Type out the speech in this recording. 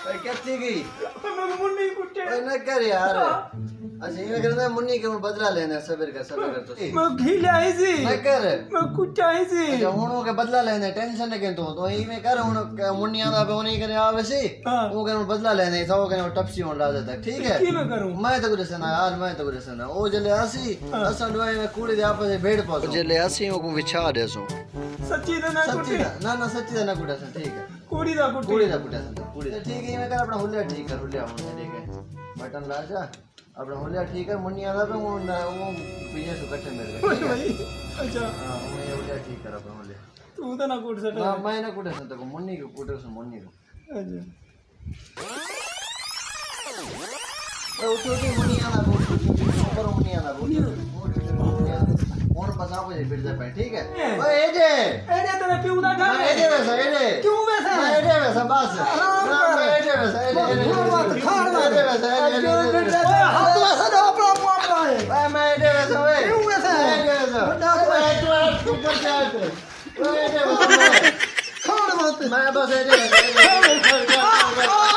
भाई कैसी गई मैं मुन्नी कुटे न कर यार अच्छा ये करना मुन्नी के बदला लेना सबर कर तो मैं घी ले आई सी न कर मैं कुछ आई सी अच्छा हुणो के बदला लेना टेंशन के तो ई में कर हुण मुन्निया दा पे नहीं करे आवे सी वो के बदला लेने सो के टपसी होन ला देता ठीक है की मैं करूं मैं तो कुछ ना यार मैं तो कुछ ना ओ जले आसी असा दुआई में कूड़े दे आपस में भेड़ पास जले आसी को विछा दे सो सच्ची ना कुटे ना सच्ची ना कुटा ठीक है कुड़ी दा कुटे कुड़ी ठीक है मैं कर अपना हुलिया ठीक कर हुलिया ठीक है बटन ला जा अपना हुलिया ठीक है मुन्निया दा पे वो पीछे से कट्टे मेरे भाई अच्छा हां मैं हुलिया ठीक कर अपना हुलिया तू तो ना कुट सटा हां मैं ना कुटे तो मुन्नी को कुटे से मुन्नी को अच्छा ए उठो मुन्निया ना ऊपर मुन्निया ना और बता मुझे फिर से पे ठीक है ओए एजे तेरे प्यू दा घर मैं एजे वैसा एजे क्यों वैसा मैं एजे वैसा बस मैं एजे वैसा एजे खाड़ एजे वैसा एजे हाथ वैसा दो अपना है मैं एजे वैसा ओए क्यों वैसा एजे वैसा तू ऊपर से आ ओए एजे वैसा खाड़ मत मैं बस एजे वैसा